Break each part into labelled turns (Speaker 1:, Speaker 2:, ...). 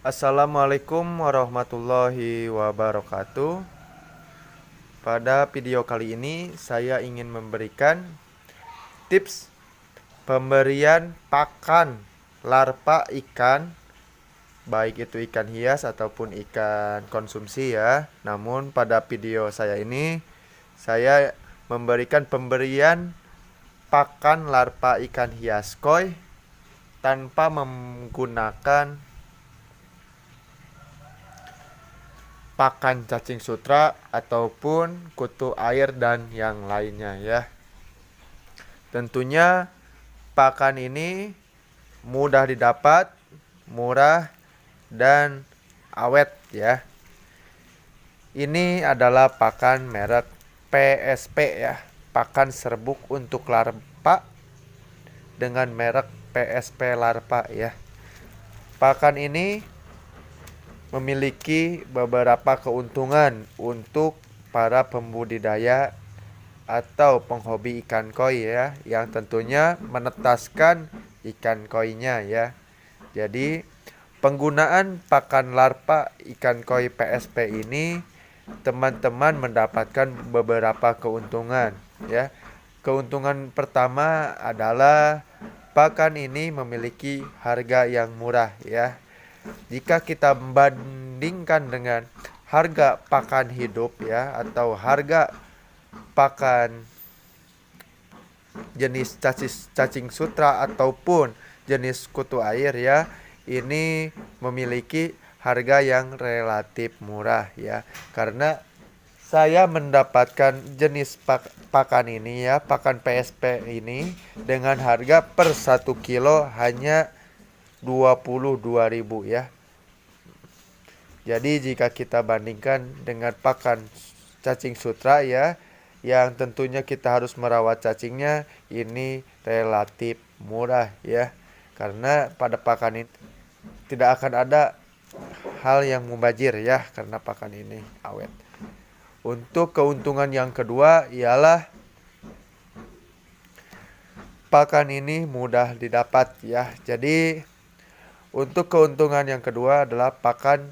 Speaker 1: Assalamualaikum warahmatullahi wabarakatuh. Pada video kali ini saya ingin memberikan tips pemberian pakan larva ikan, baik itu ikan hias ataupun ikan konsumsi ya. Namun pada video saya ini saya memberikan pemberian pakan larva ikan hias koi tanpa menggunakan pakan cacing sutra ataupun kutu air dan yang lainnya ya. Tentunya pakan ini mudah didapat, murah dan awet ya. Ini adalah pakan merek PSP ya, pakan serbuk untuk larva dengan merek PSP larva ya. Pakan ini memiliki beberapa keuntungan untuk para pembudidaya atau penghobi ikan koi ya, yang tentunya menetaskan ikan koinya ya. Jadi penggunaan pakan larva ikan koi PSP ini teman-teman mendapatkan beberapa keuntungan ya. Keuntungan pertama adalah pakan ini memiliki harga yang murah ya. Jika kita membandingkan dengan harga pakan hidup ya, atau harga pakan jenis cacing sutra ataupun jenis kutu air ya, ini memiliki harga yang relatif murah ya. Karena saya mendapatkan jenis pakan ini ya, pakan PSP ini dengan harga per 1 kilo hanya 22.000 ya. Jadi jika kita bandingkan dengan pakan cacing sutra ya, yang tentunya kita harus merawat cacingnya, ini relatif murah ya. Karena pada pakan ini tidak akan ada hal yang mubazir ya, karena pakan ini awet. Untuk keuntungan yang kedua ialah pakan ini mudah didapat ya. Jadi untuk keuntungan yang kedua adalah pakan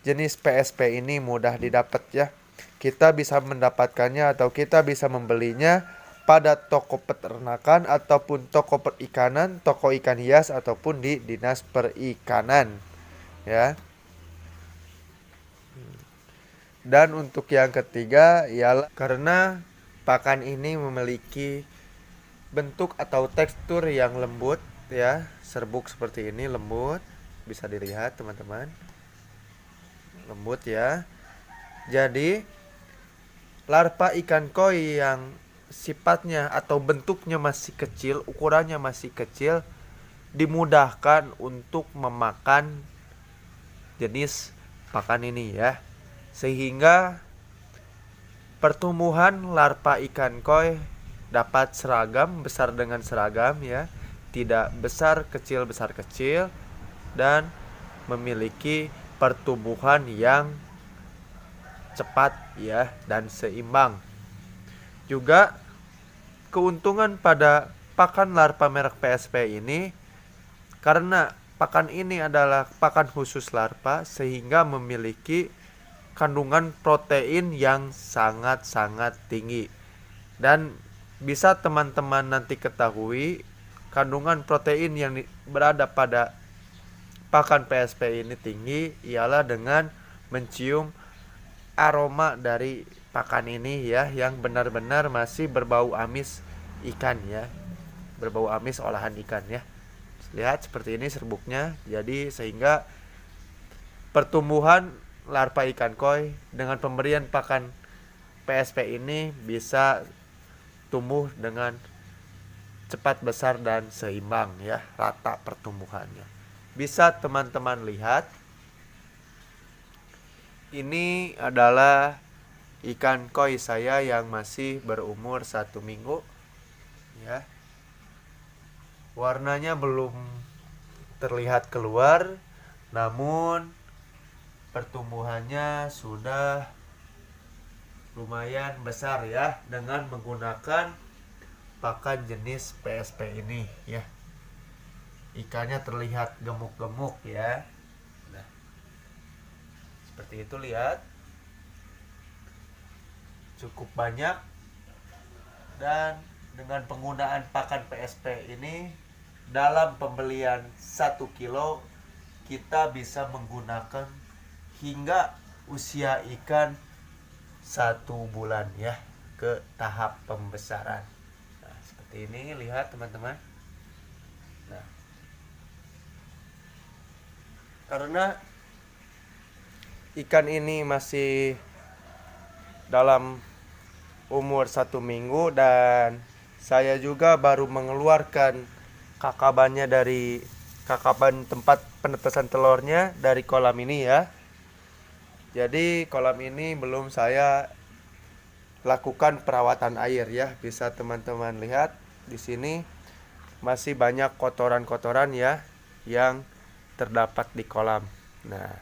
Speaker 1: jenis PSP ini mudah didapat ya. Kita bisa mendapatkannya atau kita bisa membelinya pada toko peternakan ataupun toko perikanan, toko ikan hias ataupun di dinas perikanan ya. Dan untuk yang ketiga ialah karena pakan ini memiliki bentuk atau tekstur yang lembut ya, serbuk seperti ini lembut, bisa dilihat teman-teman, lembut ya. Jadi larva ikan koi yang sifatnya atau bentuknya masih kecil, ukurannya masih kecil, dimudahkan untuk memakan jenis pakan ini ya, sehingga pertumbuhan larva ikan koi dapat seragam, besar dengan seragam ya, tidak besar kecil besar kecil, dan memiliki pertumbuhan yang cepat ya dan seimbang. Juga keuntungan pada pakan larva merek PSP ini, karena pakan ini adalah pakan khusus larva sehingga memiliki kandungan protein yang sangat-sangat tinggi. Dan bisa teman-teman nanti ketahui kandungan protein yang berada pada pakan PSP ini tinggi ialah dengan mencium aroma dari pakan ini ya, yang benar-benar masih berbau amis ikan ya, berbau amis olahan ikan ya. Lihat seperti ini serbuknya. Jadi sehingga pertumbuhan larva ikan koi dengan pemberian pakan PSP ini bisa tumbuh dengan cepat, besar dan seimbang ya, rata pertumbuhannya. Bisa teman-teman lihat, ini adalah ikan koi saya yang masih berumur 1 minggu ya. Warnanya belum terlihat keluar, namun pertumbuhannya sudah lumayan besar ya, dengan menggunakan pakan jenis PSP ini ya. Ikannya terlihat gemuk-gemuk ya. Nah, seperti itu, lihat cukup banyak. Dan dengan penggunaan pakan PSP ini, dalam pembelian 1 kilo kita bisa menggunakan hingga usia ikan 1 bulan ya, ke tahap pembesaran. Nah, seperti ini, lihat teman-teman. Nah, karena ikan ini masih dalam umur 1 minggu dan saya juga baru mengeluarkan kakabannya dari kakaban tempat penetasan telurnya dari kolam ini ya. Jadi kolam ini belum saya lakukan perawatan air ya. Bisa teman-teman lihat di sini masih banyak kotoran-kotoran ya yang terdapat di kolam. Nah,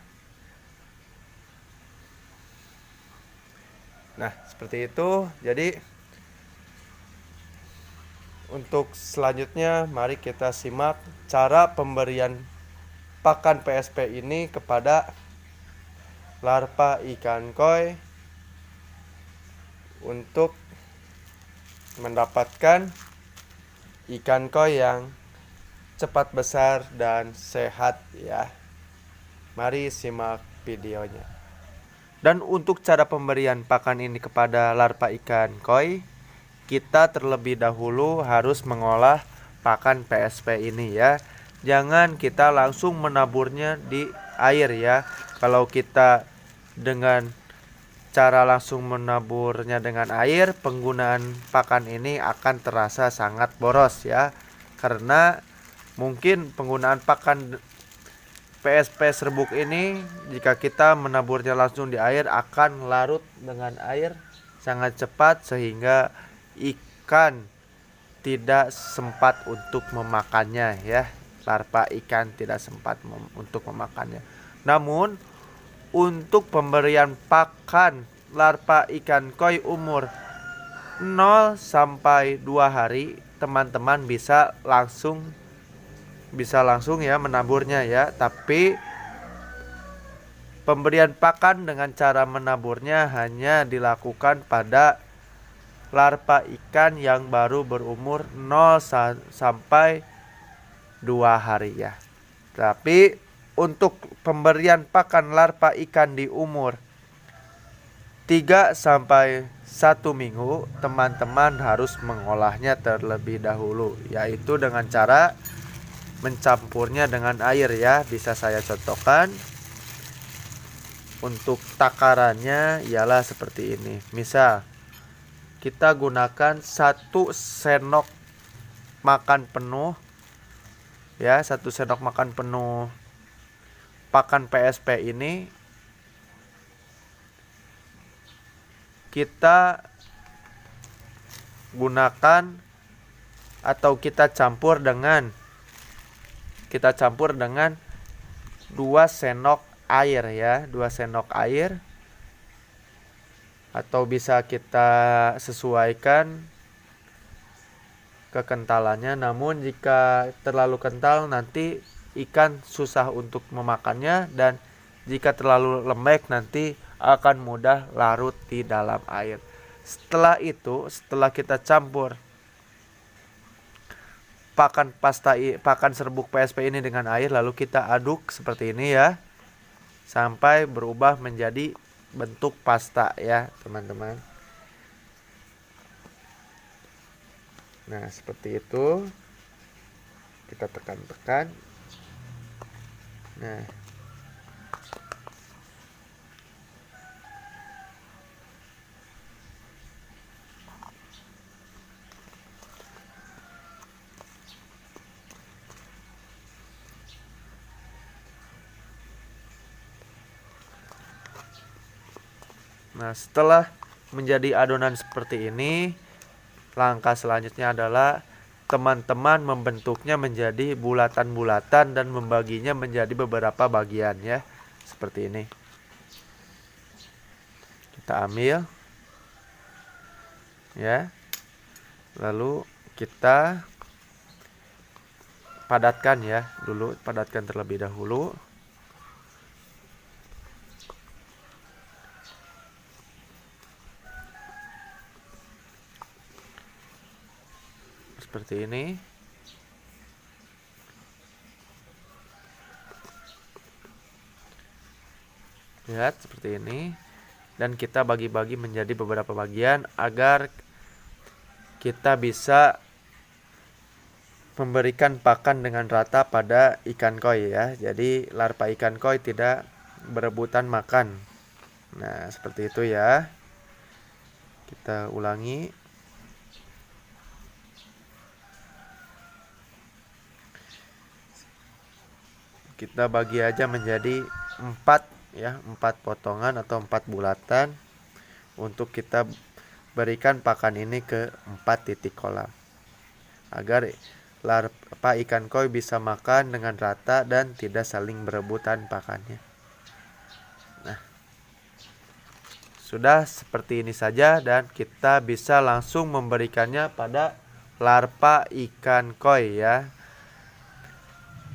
Speaker 1: seperti itu. Jadi untuk selanjutnya mari kita simak cara pemberian pakan PSP ini kepada larva ikan koi untuk mendapatkan ikan koi yang cepat besar dan sehat ya. Mari simak videonya. Dan untuk cara pemberian pakan ini kepada larva ikan koi, kita terlebih dahulu harus mengolah pakan PSP ini ya. Jangan kita langsung menaburnya di air ya. Kalau kita dengan cara langsung menaburnya dengan air, penggunaan pakan ini akan terasa sangat boros ya. Karena mungkin penggunaan pakan PSP serbuk ini, jika kita menaburnya langsung di air, akan larut dengan air sangat cepat sehingga ikan tidak sempat untuk memakannya ya. Larva ikan tidak sempat untuk memakannya. Namun untuk pemberian pakan larva ikan koi umur 0 sampai 2 hari, teman-teman bisa langsung ya menaburnya ya. Tapi pemberian pakan dengan cara menaburnya hanya dilakukan pada larva ikan yang baru berumur 0 sampai 2 hari ya. Tapi untuk pemberian pakan larva ikan di umur 3 sampai 1 minggu, teman-teman harus mengolahnya terlebih dahulu, yaitu dengan cara mencampurnya dengan air ya. Bisa saya contohkan. Untuk takarannya ialah seperti ini. Misal kita gunakan 1 sendok makan penuh ya, 1 sendok makan penuh pakan PSP ini kita gunakan atau kita campur dengan 2 sendok air ya, 2 sendok air, atau bisa kita sesuaikan kekentalannya. Namun jika terlalu kental nanti ikan susah untuk memakannya, dan jika terlalu lembek nanti akan mudah larut di dalam air. Setelah itu, setelah kita campur pakan serbuk PSP ini dengan air, lalu kita aduk seperti ini ya, sampai berubah menjadi bentuk pasta ya teman-teman. Nah, seperti itu. Kita tekan-tekan. Nah, setelah menjadi adonan seperti ini, langkah selanjutnya adalah teman-teman membentuknya menjadi bulatan-bulatan dan membaginya menjadi beberapa bagian ya. Seperti ini. Kita ambil ya. Lalu kita padatkan ya dulu, padatkan terlebih dahulu. seperti ini. Lihat seperti ini. Dan kita bagi-bagi menjadi beberapa bagian agar kita bisa memberikan pakan dengan rata pada ikan koi ya. Jadi larva ikan koi tidak berebutan makan. Nah, seperti itu ya. Kita ulangi. Kita bagi aja menjadi 4 ya, 4 potongan atau 4 bulatan untuk kita berikan pakan ini ke 4 titik kolam agar larva ikan koi bisa makan dengan rata dan tidak saling berebutan pakannya. Nah, sudah seperti ini saja dan kita bisa langsung memberikannya pada larva ikan koi ya.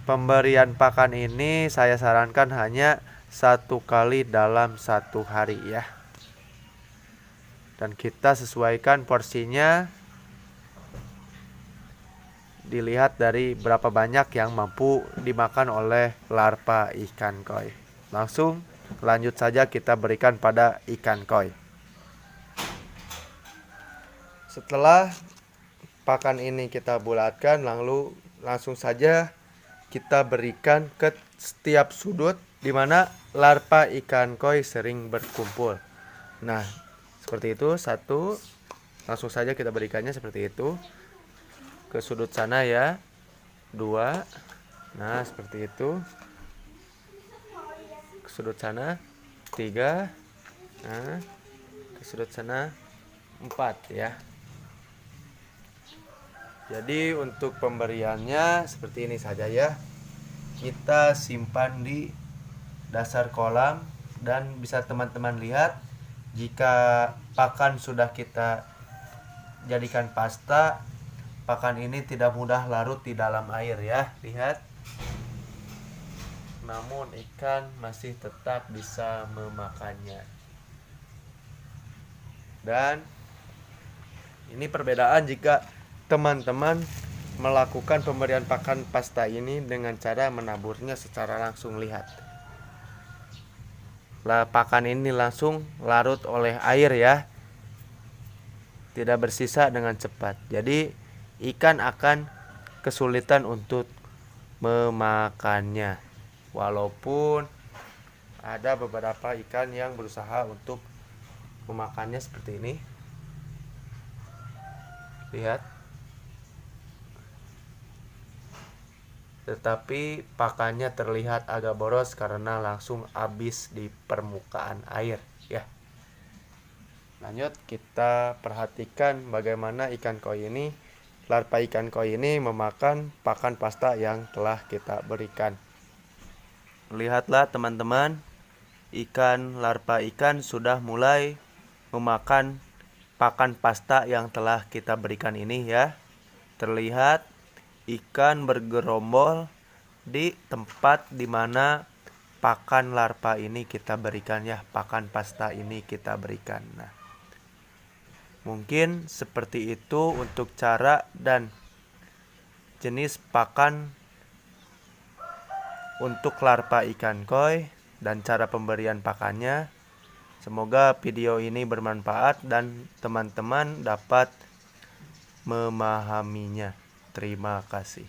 Speaker 1: Pemberian pakan ini saya sarankan hanya 1 kali dalam 1 hari ya. Dan kita sesuaikan porsinya. Dilihat dari berapa banyak yang mampu dimakan oleh larva ikan koi. Langsung lanjut saja kita berikan pada ikan koi. Setelah pakan ini kita bulatkan, lalu langsung saja kita berikan ke setiap sudut di mana larva ikan koi sering berkumpul. Nah, seperti itu. 1, langsung saja kita berikannya seperti itu ke sudut sana ya. 2, nah seperti itu ke sudut sana. 3, nah ke sudut sana. 4 ya. Jadi untuk pemberiannya seperti ini saja ya. Kita simpan di dasar kolam dan bisa teman-teman lihat jika pakan sudah kita jadikan pasta, pakan ini tidak mudah larut di dalam air ya. Lihat. Namun ikan masih tetap bisa memakannya. Dan ini perbedaan jika teman-teman melakukan pemberian pakan pasta ini dengan cara menaburnya secara langsung. Lihat. Pakan ini langsung larut oleh air ya. Tidak bersisa dengan cepat. Jadi ikan akan kesulitan untuk memakannya. Walaupun ada beberapa ikan yang berusaha untuk memakannya seperti ini. Lihat. Tetapi pakannya terlihat agak boros karena langsung habis di permukaan air ya. Lanjut kita perhatikan bagaimana ikan koi ini, larva ikan koi ini memakan pakan pasta yang telah kita berikan. Lihatlah teman-teman, larva ikan sudah mulai memakan pakan pasta yang telah kita berikan ini ya. Terlihat ikan bergerombol di tempat dimana pakan larva ini kita berikan ya, pakan pasta ini kita berikan. Nah, mungkin seperti itu untuk cara dan jenis pakan untuk larva ikan koi dan cara pemberian pakannya. Semoga video ini bermanfaat dan teman-teman dapat memahaminya. Terima kasih.